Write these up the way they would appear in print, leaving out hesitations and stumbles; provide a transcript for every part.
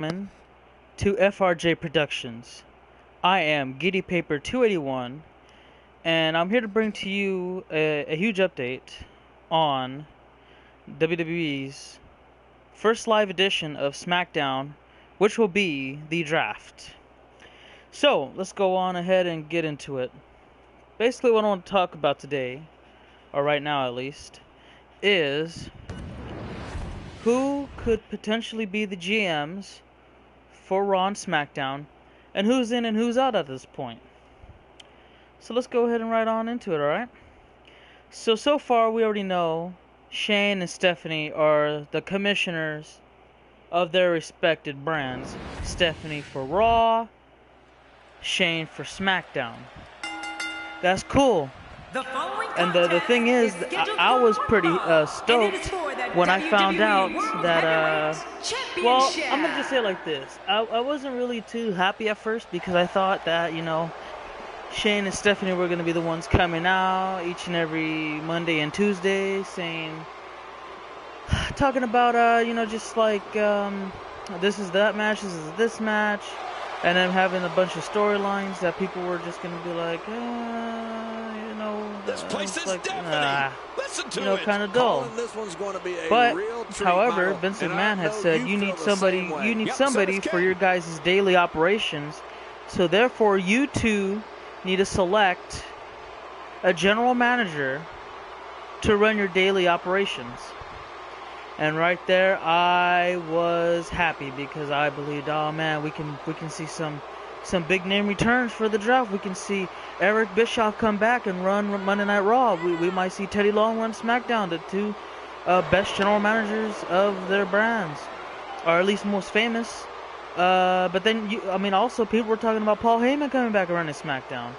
Welcome to FRJ Productions. I am Giddy Paper 281, and I'm here to bring to you a huge update on WWE's first live edition of SmackDown, which will be the draft. So, let's go on ahead and get into it. Basically, what I want to talk about today, or right now at least, is who could potentially be the GMs for Raw and SmackDown, and who's in and who's out at this point. So let's go ahead and right on into it, alright? So far we already know Shane and Stephanie are the commissioners of their respected brands. Stephanie for Raw, Shane for SmackDown. That's cool. And the thing is, I was pretty stoked when I found out that, well, I'm going to just say it like this. I wasn't really too happy at first because I thought that, Shane and Stephanie were going to be the ones coming out each and every Monday and Tuesday talking about, just like, this is that match, this is this match, and then having a bunch of storylines that people were just going to be like, this place is like, deafening. Listen to it. kind of dull. This one's going to be a But, real treat, however, Myra. Vince And McMahon I had know said you you need feel the somebody, same way. you need Yep, somebody so does for Ken. your guys' daily operations. So therefore, you two need to select a general manager to run your daily operations. And right there, I was happy because I believed, oh man, we can see some big name returns for the draft. We can see Eric Bischoff come back and run Monday Night Raw. We might see Teddy Long run SmackDown, the two best general managers of their brands, or at least most famous. But then also people were talking about Paul Heyman coming back and running SmackDown.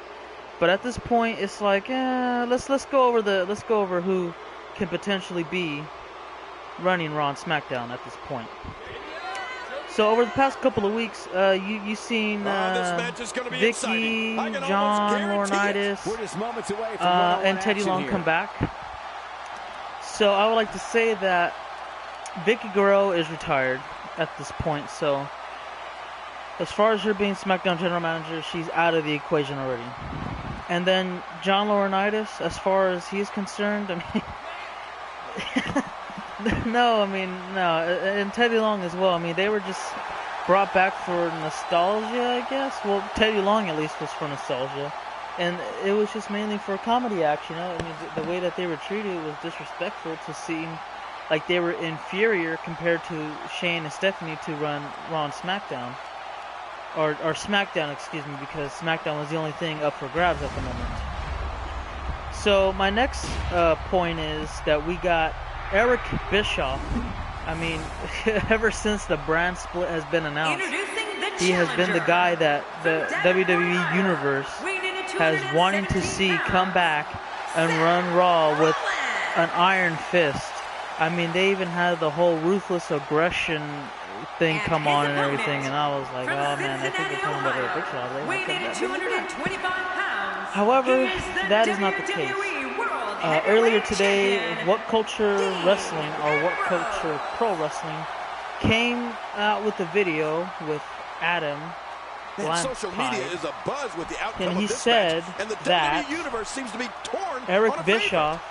But at this point, it's like, let's go over who can potentially be running Raw and SmackDown at this point. So over the past couple of weeks, you've seen Vicky, John Laurinaitis, and Teddy Long come back. So I would like to say that Vicky Guerrero is retired at this point. So as far as her being SmackDown General Manager, she's out of the equation already. And then John Laurinaitis, as far as he's concerned, no, and Teddy Long as well. They were just brought back for nostalgia, I guess. Well, Teddy Long at least was for nostalgia, and it was just mainly for comedy action. The way that they were treated was disrespectful to seem like they were inferior compared to Shane and Stephanie to run Raw and SmackDown, or SmackDown, excuse me, because SmackDown was the only thing up for grabs at the moment. So my next point is that we got Eric Bischoff. Ever since the brand split has been announced, he has been the guy that the WWE Universe has wanting to see come back and run Raw with an iron fist. They even had the whole ruthless aggression thing come on and everything, and I was like, oh man, I think they're talking about Eric Bischoff. However, that is not the case. Earlier today, What Culture Wrestling, or What Culture Pro Wrestling, came out with a video with Adam Social media is a buzz with the outcome and he of this said match, and the that WWE Universe seems to be torn Eric on a Bischoff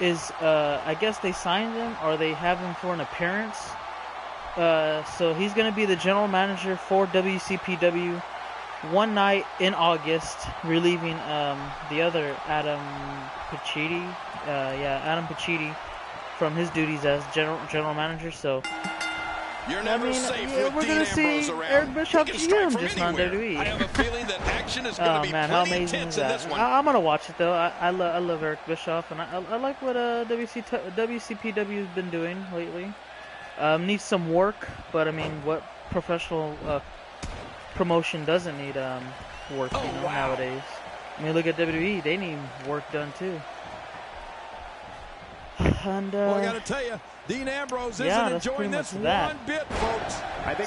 is, I guess they signed him, or they have him for an appearance. So he's going to be the general manager for WCPW one night in August, relieving the other Adam Pacitti from his duties as general manager. So You're never safe with we're going to see Eric Bischoff GM just on WWE. I have a feeling that action is going to be how plenty amazing intense is in that? this one. I'm going to watch it though. I love Eric Bischoff, and I like what WCPW has been doing lately. Needs some work, but what professional promotion doesn't need work nowadays? Look at WWE, they need work done too. And well, I got to tell you, Dean Ambrose yeah, isn't enjoying this one bit, folks.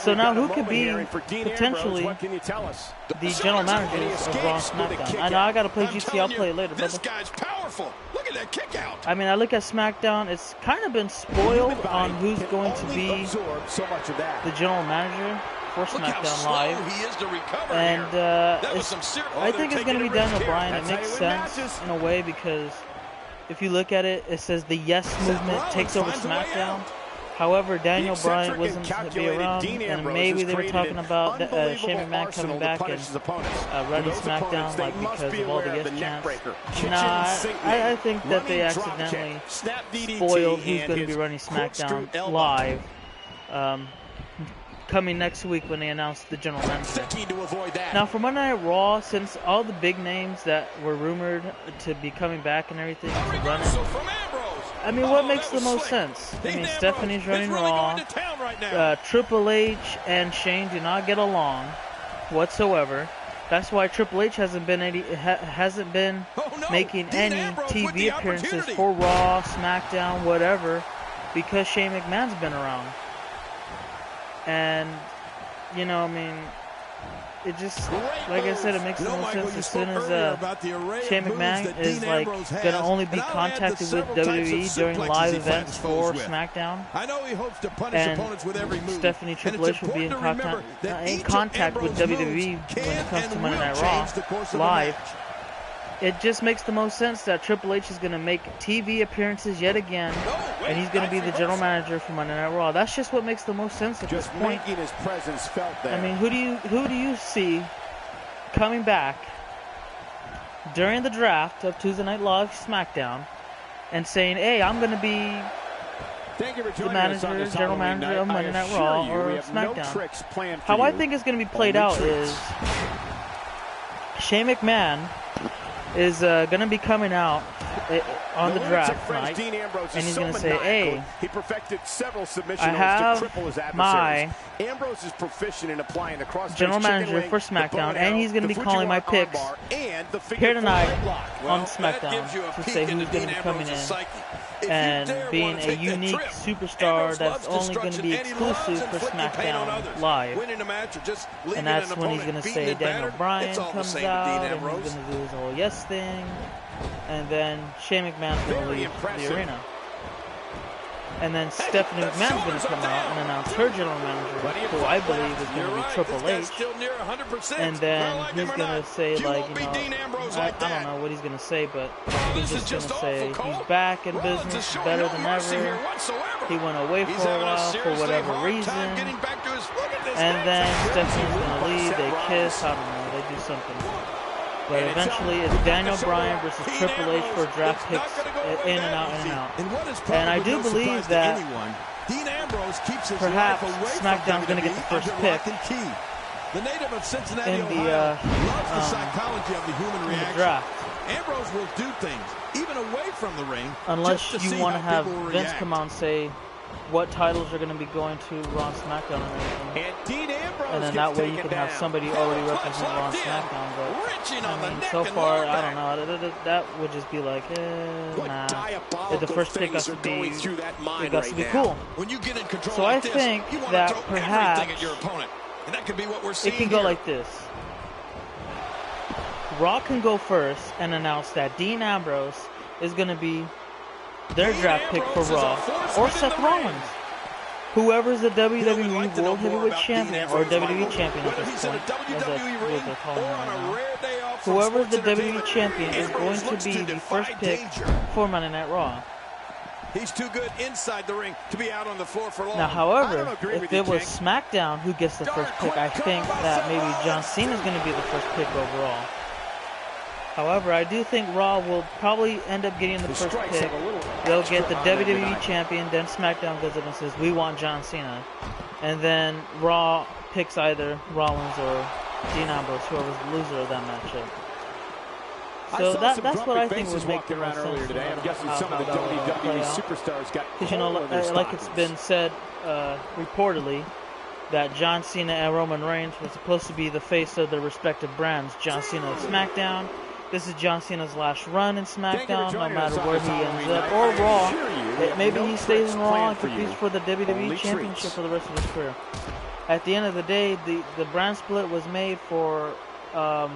So now who could be potentially what can you tell us? the general manager of Raw SmackDown? I know I got to play GT. I'll play it later, this brother. guy's powerful. Look at that kick out. I mean, I look at SmackDown. It's kind of been spoiled on who's going to be the general manager for SmackDown Live. He is to recover and I think it's going to be Daniel here. Bryan. It makes sense in a way because if you look at it, it says the Yes Movement takes over SmackDown. However, Daniel Bryan wasn't to be around, and maybe they were talking about Shane McMahon coming back and running SmackDown, like because of all the yes chants. Nah, I think that they accidentally spoiled who's going to be running SmackDown Live. Coming next week when they announce the general manager. Now, for Monday Night Raw, since all the big names that were rumored to be coming back and everything to run it, I mean, what makes the most sense? I mean, Stephanie's running Raw. Triple H and Shane do not get along whatsoever. That's why Triple H hasn't been making any TV appearances for Raw, SmackDown, whatever, because Shane McMahon's been around. And, you know, I mean, it just, like I said, it makes no sense as soon as Shane McMahon is, like, going to only be contacted with WWE during live events for SmackDown. And Stephanie Triple H will be in contact with WWE when it comes to Monday Night Raw live. It just makes the most sense that Triple H is going to make TV appearances yet again, and he's going to be the general manager for Monday Night Raw. That's just what makes the most sense at this point. Making his presence felt there. I mean, who do you see coming back during the draft of Tuesday Night Live SmackDown and saying, "Hey, I'm going to be the manager, general manager of Monday Night Raw or SmackDown"? How I think it's going to be played out is Shane McMahon is going to be coming out on the draft night, and he's going to say, "Hey, I have my general manager for SmackDown, and he's going to be calling my picks here tonight on SmackDown to say who's going to be coming in and being a unique superstar that's only going to be exclusive for SmackDown Live." And that's when he's going to say Daniel Bryan comes out, and he's going to do his whole yes thing, and then Shane McMahon's going to leave the arena. And then Stephanie McMahon's going to come out and announce her general manager, who I believe is going to be Triple H. And then he's going to say, like, you know, I don't know what he's going to say, but he's just going to say he's back in business, better than ever. He went away for a while for whatever reason. And then Stephanie's going to leave, they kiss, I don't know, they do something. But eventually, it's Daniel Bryan versus Triple H for draft picks, in and out, in and out. And I do believe that perhaps SmackDown's going to get the first pick in the draft. Ambrose will do things, even away from the ring, unless you want to have Vince come out and say what titles are going to be going to Raw and SmackDown and everything. And then that way you can have somebody already represent Raw and SmackDown. But, I mean, so far, I don't know. That would just be like, nah. If the first pick has to be, it got to be cool. So I think that perhaps it can go like this. Raw can go first and announce that Dean Ambrose is going to be their draft pick for Raw, or Seth Rollins. Whoever's the WWE World Heavyweight Champion, or WWE Champion at this point, as that's what they're calling him right now. Whoever's the WWE Champion is going to be the first pick for Monday Night Raw. He's too good inside the ring to be out on the floor for long. Now, however, if it was SmackDown who gets the first pick, I think that maybe John Cena is going to be the first pick overall. However, I do think Raw will probably end up getting the first pick. They'll get the WWE Champion, then SmackDown goes up and says, "We want John Cena." And then Raw picks either Rollins or Dean Ambrose, whoever's the loser of that matchup. So that's what I think would make the most sense. Because, you know, like it's been said reportedly, that John Cena and Roman Reigns were supposed to be the face of their respective brands. John Cena of SmackDown, this is John Cena's last run in SmackDown, no matter where he ends up, or Raw. Maybe he stays in Raw and competes for the WWE Championship for the rest of his career. At the end of the day, the brand split was made for to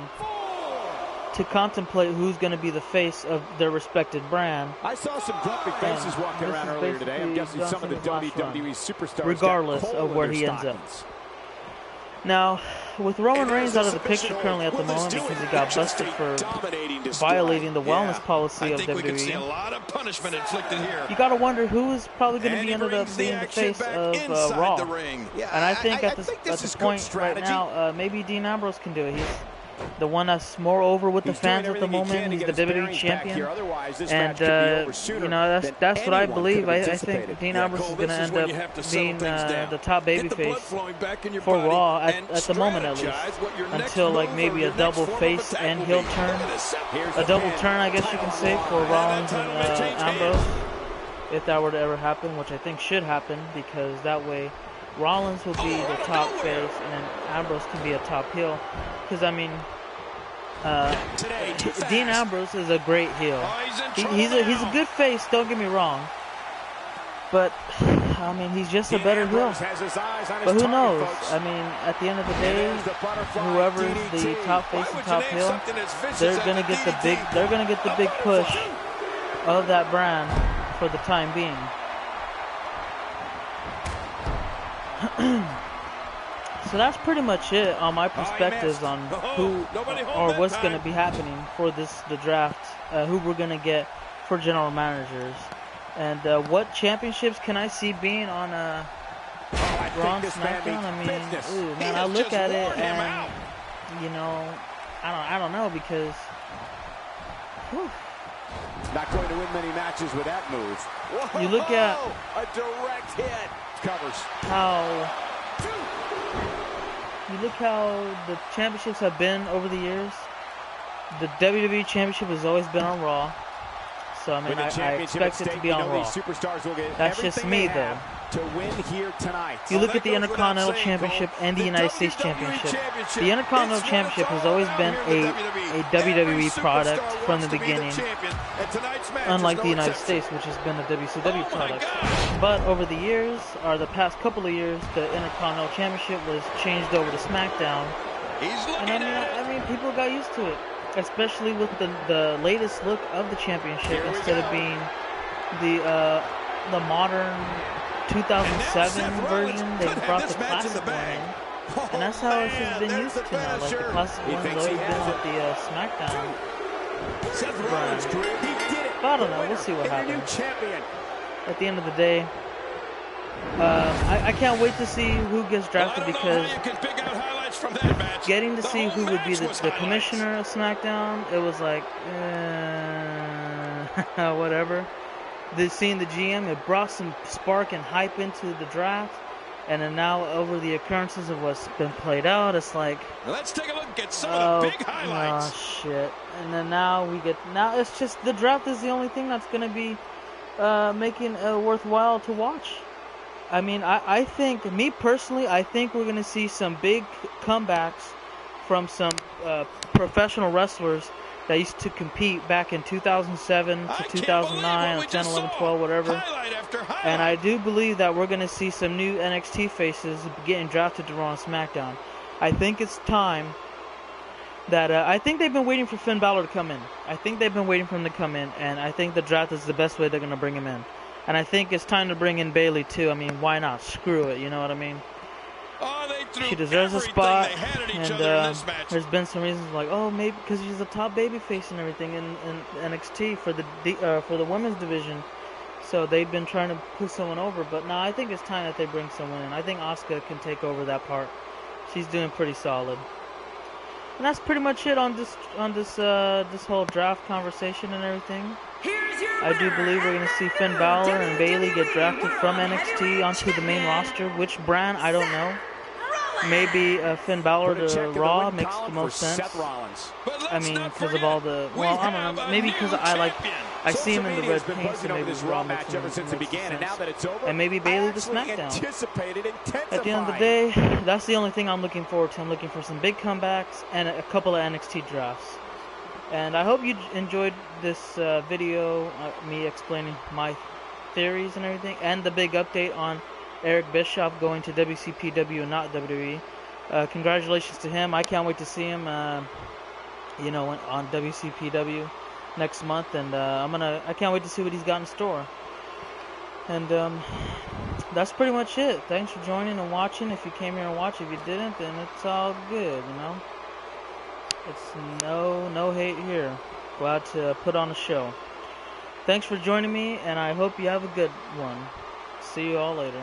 contemplate who's going to be the face of their respected brand. I saw some grumpy faces walking around earlier today. I'm guessing some of the WWE superstars, regardless of where he ends up. Now, with Roman Reigns out of the picture currently at the moment because he got busted for violating the wellness policy of WWE, you got to wonder who is probably going to be ended up being the face of Raw. And I think at this point right now, maybe Dean Ambrose can do it. He's the one that's more over with the fans at the moment. He's the WWE champion, and you know that's what I believe. I think Dean Ambrose is going to end up being the top babyface for Raw at the moment, at least, until like maybe a double face and heel turn, a double turn, I guess you can say, for Rollins and Ambrose, if that were to ever happen, which I think should happen, because that way Rollins will be the top face and then Ambrose can be a top heel. Because, I mean, Dean Ambrose is a great heel. He's a good face, don't get me wrong. But, I mean, he's just a better heel. But who knows? I mean, at the end of the day, whoever is the top face and top heel, they're gonna get the big push of that brand for the time being. So that's pretty much it on my perspectives on who or what's going to be happening for the draft, who we're going to get for general managers, and what championships can I see being on Raw and SmackDown. I mean, ooh, man, I look at it and you know, I don't know because. Whew. Not going to win many matches with that move. Whoa, you look at a direct hit. Covers. You look how the championships have been over the years. The WWE Championship has always been on Raw. So, I mean, I expect it to be on Raw. That's just me, though. To win here tonight. You look at the Intercontinental Championship and the United States Championship. The Intercontinental Championship has always been a WWE product from the beginning, unlike the United States, which has been a WCW product. But over the years, or the past couple of years, the Intercontinental Championship was changed over to SmackDown. And I mean, people got used to it, especially with the latest look of the championship instead of being the modern 2007 version. They brought the classic one in, and that's how it's just been used to now. Like the classic one has always been with the SmackDown brand. But I don't know. We'll see what happens. At the end of the day, I can't wait to see who gets drafted because getting to see who would be the commissioner of SmackDown, it was like, whatever. Seeing the GM, it brought some spark and hype into the draft, and then now over the occurrences of what's been played out, it's like, let's take a look at some of the big highlights. Oh shit! And then now it's just the draft is the only thing that's gonna be making it worthwhile to watch. I mean, I think, me personally, I think we're gonna see some big comebacks from some professional wrestlers that used to compete back in 2007 to 2009, 10, 11, 12, whatever. And I do believe that we're going to see some new NXT faces getting drafted to Raw and SmackDown. I think it's time that I think they've been waiting for Finn Balor to come in. I think they've been waiting for him to come in, and I think the draft is the best way they're going to bring him in. And I think it's time to bring in Bayley too. I mean, why not? Screw it, you know what I mean? She deserves a spot, and there's been some reasons like, oh, maybe because she's a top babyface and everything in NXT for the women's division, so they've been trying to put someone over. But now I think it's time that they bring someone in. I think Asuka can take over that part. She's doing pretty solid, and that's pretty much it on this whole draft conversation and everything. I do believe we're going to see Finn Balor and Bayley get drafted from NXT onto the main roster. Which brand, I don't know. Maybe Finn Balor to Raw makes the most sense. I mean, because of all the... Well, I don't know. Maybe because I see him in the red paint, so maybe Raw makes sense. And maybe Bayley to SmackDown. At the end of the day, that's the only thing I'm looking forward to. I'm looking for some big comebacks and a couple of NXT drafts. And I hope you enjoyed this video, me explaining my theories and everything, and the big update on Eric Bischoff going to WCPW and not WWE. Congratulations to him. I can't wait to see him, you know, on WCPW next month, and I can't wait to see what he's got in store. And that's pretty much it. Thanks for joining and watching. If you came here and watched, if you didn't, then it's all good, you know. It's no hate here. Glad to put on a show. Thanks for joining me, and I hope you have a good one. See you all later.